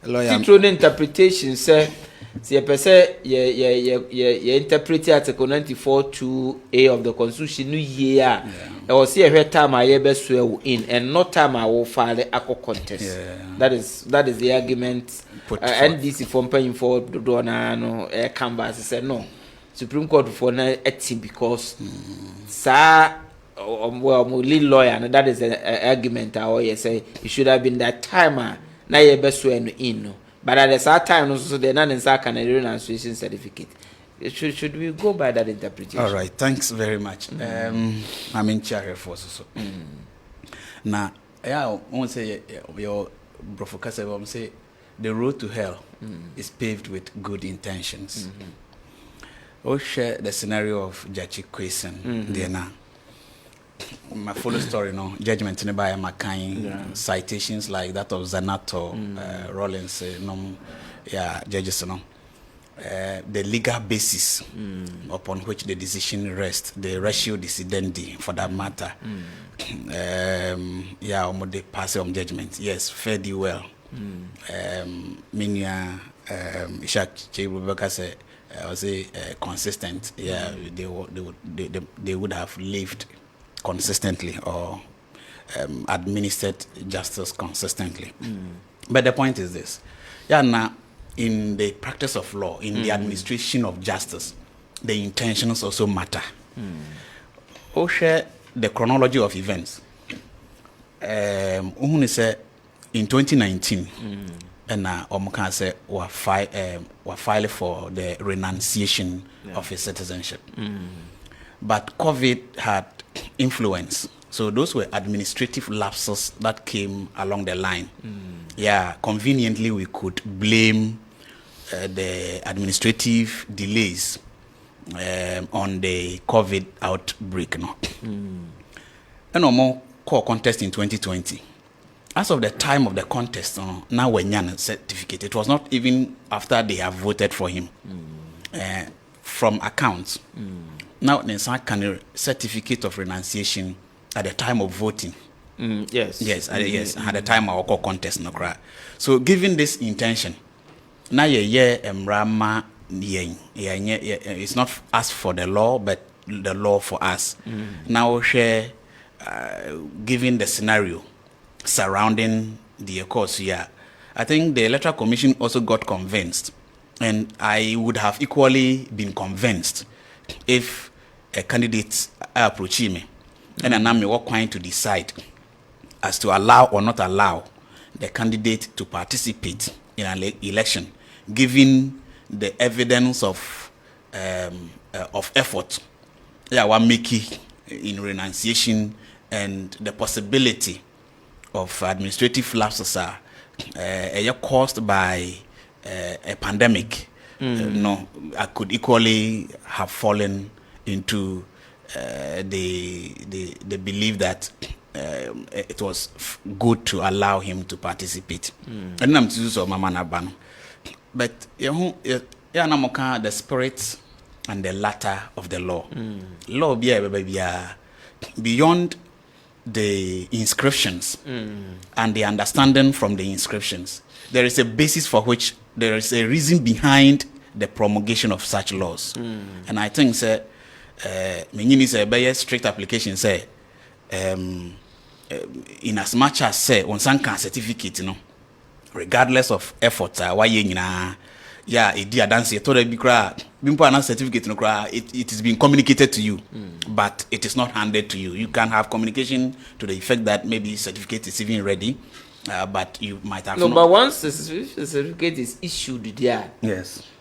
Titro interpretation say see a person ye interpret Article 94(2)(a) of the Constitution new year. I will see a time I ever swear in and not time I will file the ACO contest. That is the argument. NDC from paying for the donor no canvas said no. Supreme Court for na etim because sir well lead lawyer and that is the argument I say it should have been that timer na ye best swear in no. But at the same time also the non Canadian Association certificate. Should we go by that interpretation? All right, thanks very much. I'm in chair for so. Now, I want to say your Kessben say the road to hell is paved with good intentions. We'll share the scenario of Judge Kessben there now. My full story, no judgment in by McCain, citations like that of Zanato, Rollins, judges, no. The legal basis upon which the decision rests, the ratio decidendi for that matter. The pass on judgment. Yes, fairly well. Minya Ishak Chebubaka said was consistent. Yeah, they would have lived consistently or administered justice consistently. But the point is this. Now in the practice of law, in the administration of justice, the intentions also matter. We'll share the chronology of events. Ohene said in 2019, and Omuka said were filed for the renunciation of his citizenship. But COVID had influence. So those were administrative lapses that came along the line. Conveniently we could blame the administrative delays on the COVID outbreak. And no more core contest in 2020. As of the time of the contest, now when Yan certificate, it was not even after they have voted for him. From accounts. Now Nensa can certificate of renunciation at the time of voting. Yes, at the time of our contest, no cry. So given this intention, now Rama it's not us for the law, but the law for us. Now share given the scenario surrounding the course here, I think the Electoral Commission also got convinced, and I would have equally been convinced if a candidate approached me and I'm going to decide as to allow or not allow the candidate to participate in an election, given the evidence of effort one making in renunciation and the possibility of administrative lapses caused by a pandemic. I could equally have fallen into the belief that it was good to allow him to participate. And I'm so Mama Naban. But the spirit and the latter of the law. Law be beyond the inscriptions and the understanding from the inscriptions. There is a basis for which there is a reason behind the promulgation of such laws. And I think many strict application say in as much as say on some certificate, regardless of efforts, why it dear dance certificate it is being communicated to you, but it is not handed to you. You can have communication to the effect that maybe certificate is even ready, but you might have but once the certificate is issued there,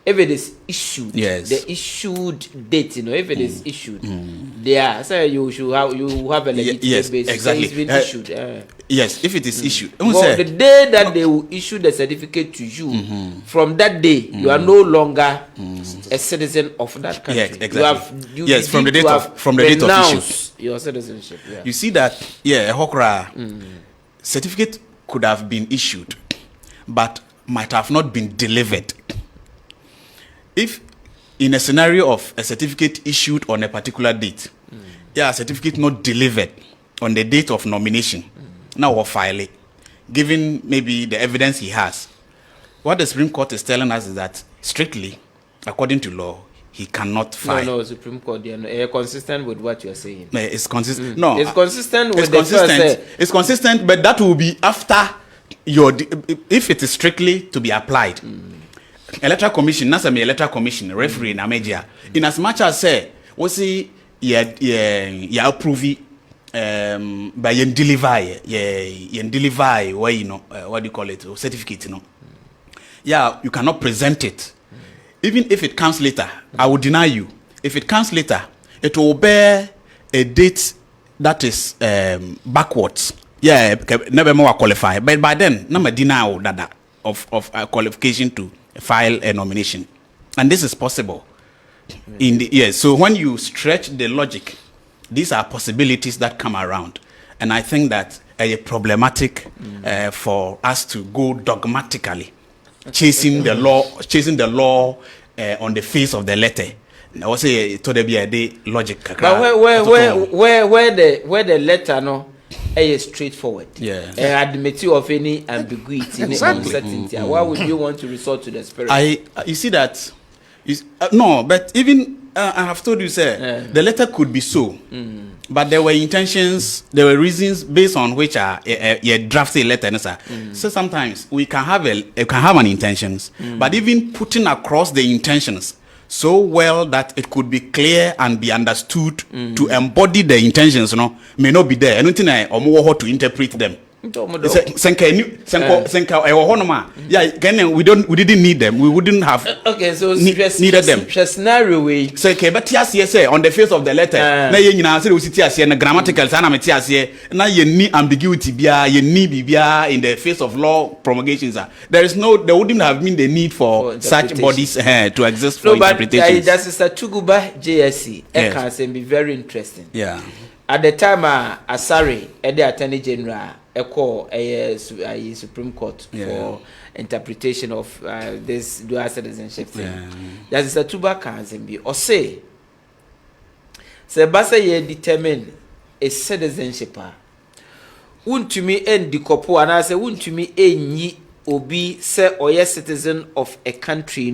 if it is issued, the issued date, if it is issued, there, so you should have a legitimate basis. Exactly. So it's been issued. Yes, if it is issued. Well, the day that they will issue the certificate to you, from that day, you are no longer a citizen of that country. Yes, exactly. From the date of issue, your citizenship. You see that, a Hokra certificate could have been issued, but might have not been delivered. If in a scenario of a certificate issued on a particular date, a certificate not delivered on the date of nomination, now we'll file it, given maybe the evidence he has, what the Supreme Court is telling us is that strictly, according to law, he cannot file. No, Supreme Court, consistent with what you are saying. It's consistent. No, it's consistent with it's consistent, but that will be after if it is strictly to be applied. Electoral Commission, that's a electoral commission, referee in Amedia. In as much as say, we see approve by deliver where what do you call it, certificate, you cannot present it. Even if it comes later, I will deny you. If it comes later, it will bear a date that is backwards. Never more qualify. But by then, number denial that of qualification to file a nomination, and this is possible. So when you stretch the logic, these are possibilities that come around, and I think that a problematic for us to go dogmatically chasing the law on the face of the letter. I would say to the be logic. But where the letter is straightforward. Admit you of any ambiguity, any uncertainty. Why would you want to resort to the spirit? You see that. No, but even I have told you, sir, the letter could be so, but there were intentions, there were reasons based on which you drafted a letter, sir. So sometimes we can have an intentions, but even putting across the intentions so well that it could be clear and be understood to embody the intentions, may not be there. Anything or to interpret them. We didn't need them. We wouldn't have needed them. Scenario way. But yes, on the face of the letter, na grammatical na ambiguity in the face of law promulgations. There wouldn't have been the need for such bodies to exist for interpretation. That is a Tuguba JSC. It can be very interesting. Yeah. At the time, Asari, the Attorney General, a Supreme Court for interpretation of this dual citizenship thing. That is a Tuba Kanzimbi. Or say Basa ye determine a citizenship. Wouldn't to me end the couple, and I say, wouldn't to me ye obi say or yes citizen of a country,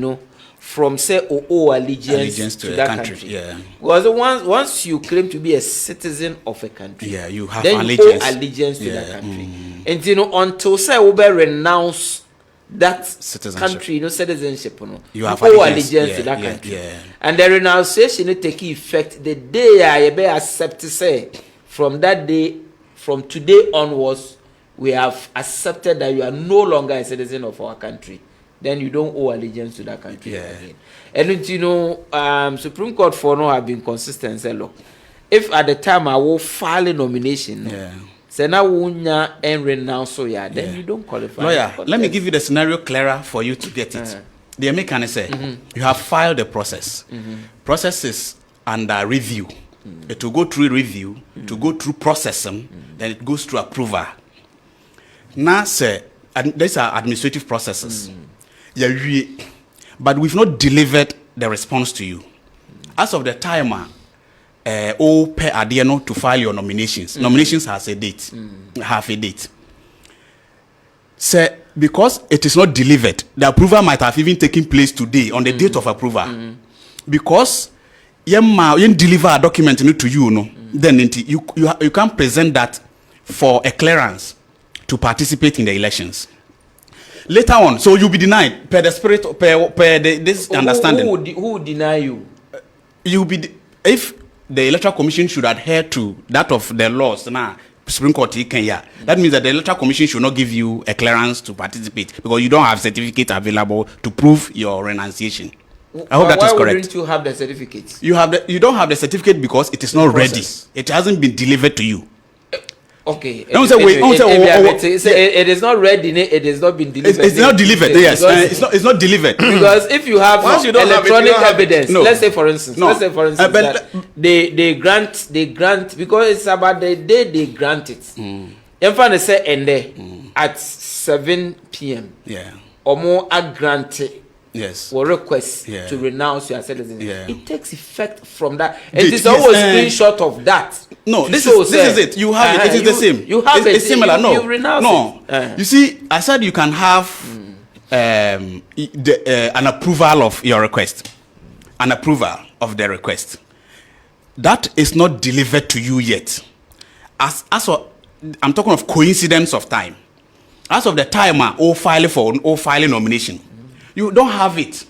from say allegiance to that country. Because once you claim to be a citizen of a country, you have then allegiance. You owe allegiance to that country. And until say we renounce that country, citizenship, you have owe allegiance to that country. And the renunciation take effect the day I be accept to say from that day, from today onwards, we have accepted that you are no longer a citizen of our country. Then you don't owe allegiance to that country again. And Supreme Court for now have been consistent. Say, look, if at the time I will file a nomination, say now wunya and renounce then you don't qualify. Lawyer, let me give you the scenario clearer for you to get it. The American say you have filed the process. Process is under review. It will go through review, to go through processing, then it goes through approval. Now, say these are administrative processes. But we've not delivered the response to you. As of the time, per adiano to file your nominations. Nominations has a date, have a date. So, because it is not delivered, the approval might have even taken place today on the date of approval. Because you deliver a document to you, then you can't present that for a clearance to participate in the elections. Later on, so you'll be denied per the spirit, this understanding. Who would deny you? You'll be if the Electoral Commission should adhere to that of the laws. Now, Supreme Court Kenya. That means that the Electoral Commission should not give you a clearance to participate because you don't have certificate available to prove your renunciation. I hope that is correct. Why wouldn't you have the certificate? You don't have the certificate because it is not ready. It hasn't been delivered to you. Okay. It is not ready. It has not been delivered. It's not delivered. Yes, it's not delivered. Because if you have electronic evidence, let's say for instance, that they grant because it's about the day they grant it. If say end at 7 p.m. or more are granted. Yes. Or request to renounce your citizenship. It takes effect from that. It is always a screenshot of that. No, this is it. You have it. It is the same. You have it's similar. You renounce it. You see, I said you can have an approval of your request, an approval of the request, that is not delivered to you yet. I'm talking of coincidence of time. As of the timer, or filing nomination, you don't have it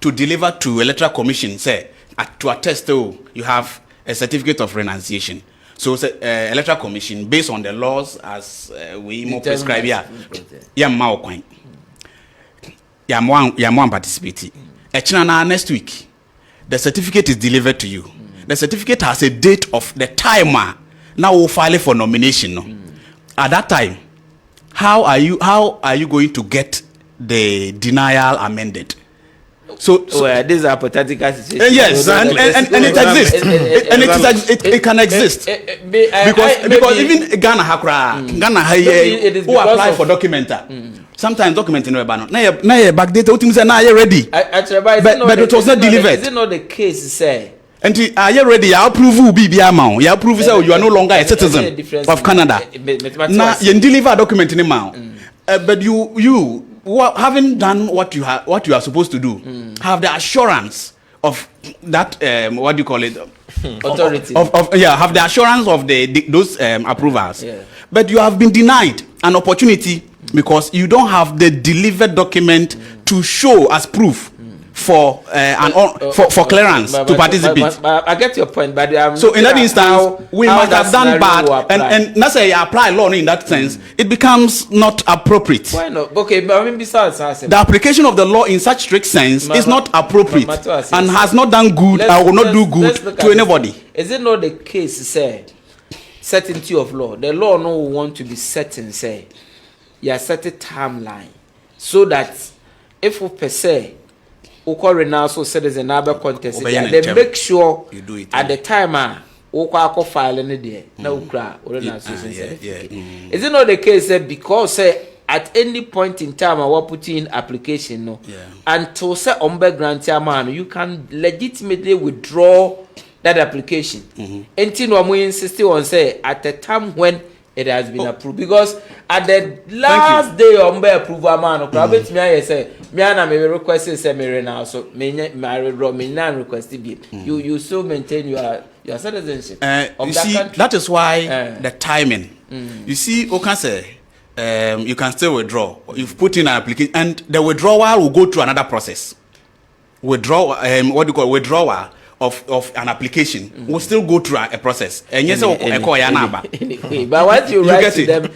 to deliver to electoral commission. Say to attest you have a certificate of renunciation. So electoral commission, based on the laws as we more prescribe, participate. Next week, the certificate is delivered to you. The certificate has a date of the timer. Now we'll file for nomination. At that time, how are you going to get the denial amended? So this is a hypothetical situation. Yes, and it exists. It can exist because even Ghana who apply for documenter. Sometimes document in Rebano. Now backdate. Now you're ready. But it was not delivered. Is it not the case? Say. And are you ready? I approve you be amount. You approve you are no longer a citizen of Canada. Now you deliver a document in amount. But you having done what you are supposed to do, have the assurance of that what do you call it? Authority. Have the assurance of those approvals. Yeah. But you have been denied an opportunity because you don't have the delivered document to show as proof for clearance to participate. I get your point, but so in that instance, we must have done bad, and not say apply law in that sense. It becomes not appropriate. Why not? Okay, but I mean, besides, the application of the law in such strict sense is not appropriate and has not done good. I will not do good to anybody. Is it not the case? Say certainty of law. The law no want to be certain. Say you set a timeline so that if we per se now so citizen number contest they make sure you do it at the time file in there now is it not the case that because at any point in time I will put in application no until say grant man you can legitimately withdraw that application until no more insist on say at the time when it has been approved because at the last day approval man me say me and me request say me now so me request be you still maintain your citizenship of that country. That is why the timing you see can say you can still withdraw. You've put in an application and the withdrawal will go through another process. Withdrawal of an application will still go through a process. And yes, but once you write to them,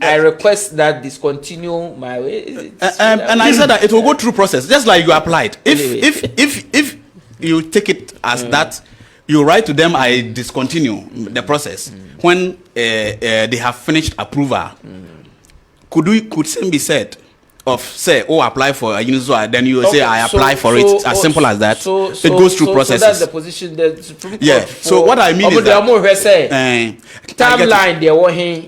I request that discontinue my way. And I said that it will go through process, just like you applied. If you take it as that, you write to them, I discontinue the process when they have finished approval. Could same be said? Of say apply for a UNISWA, then you say I apply for it, as simple as that. It goes through processes. So that's the position that Supreme Court. Yeah. So what I mean is that timeline they were here.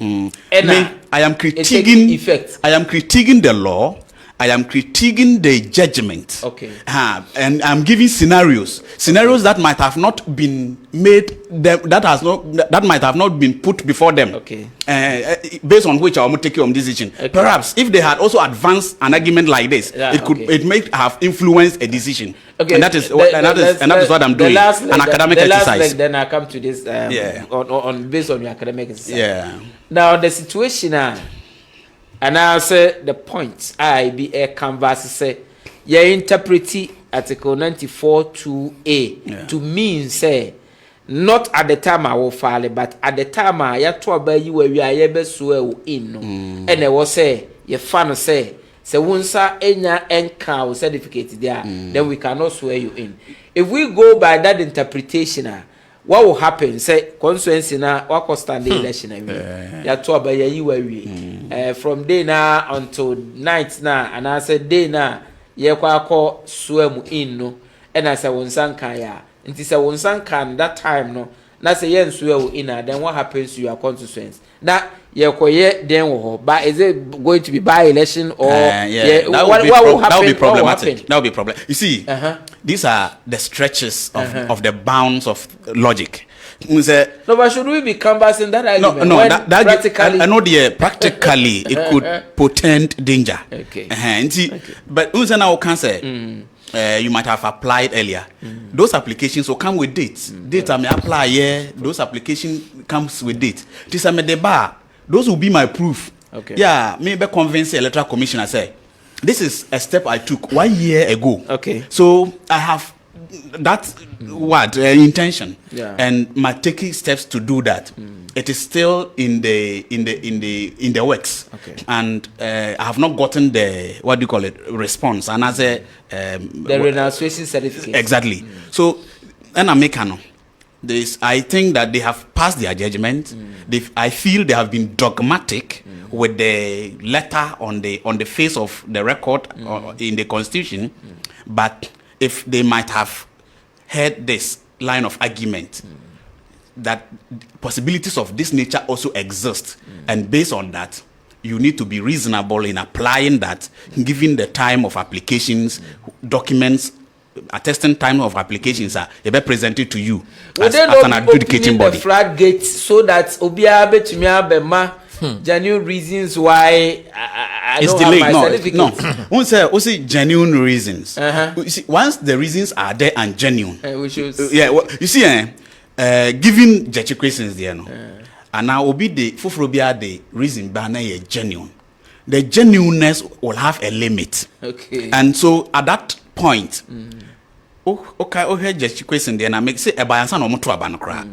I am critiquing the law. I am critiquing the judgment. Okay. And I'm giving scenarios that might have not been made, that might have not been put before them. Okay. Based on which I will take on decision. Okay. Perhaps if they had also advanced an argument like this, it may have influenced a decision. Okay. And that is what I'm doing. An academic exercise. Then I come to this on based on your academic exercise. Yeah. Now the situation and I say the point I be a canvas say you interpret Article 94(2)(a) to mean say not at the time I will file but at the time I to about you where you are be so in and I was say your fan say wonsa enya enka certificate there then we cannot swear you in. If we go by that interpretation what will happen? Say constituency na wako stand election ya to abaya yi wawie from day na until night na and I said day na ye kwa akọ swim in no and I say wonsan kan ya nti say wonsan kan that time no na say yen swim in then what happens to your constituency na ye koye then wo but is it going to be by election or what will happen? That will be problematic. That will be problem. You see, these are the stretches of the bounds of logic. No, but should we be canvassing that argument? No, when that practically, I know practically it could portend danger. Okay. But now can say you might have applied earlier. Those applications will come with dates. Dates I may apply those applications comes with date. This the bar. Those will be my proof. Okay. Yeah, maybe convince the electoral commissioner say this is a step I took 1 year ago. Okay. So I have that intention, and my taking steps to do that. It is still in the works. Okay. And I have not gotten the response. And as a the renunciation certificate. Exactly. So and I think that they have passed their judgment. I feel they have been dogmatic with the letter on the face of the record or in the constitution. But if they might have heard this line of argument that possibilities of this nature also exist, and based on that, you need to be reasonable in applying that, given the time of applications, documents attesting time of applications are presented to you as an adjudicating body. The floodgates so that Obia Betumia Bema genuine reasons why I don't have my certificate. No, say genuine reasons. You see, once the reasons are there and genuine, you see, given judge questions there, and now will be the fufrobia the reason banner genuine. The genuineness will have a limit. Okay. And so at that point, okay, judge question there, and I make say a bias no to abanokra.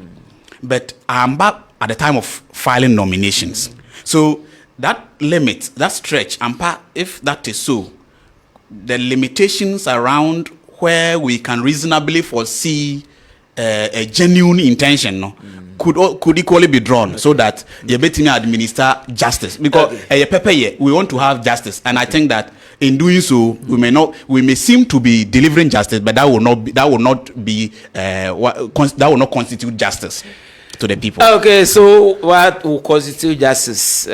But I'm back at the time of filing nominations. So that limit, that stretch, if that is so, the limitations around where we can reasonably foresee a genuine intention could equally be drawn, so that you better administer justice, because we want to have justice, and I think that in doing so we may seem to be delivering justice, but that will not constitute justice to the people. Okay, so what will constitute justice?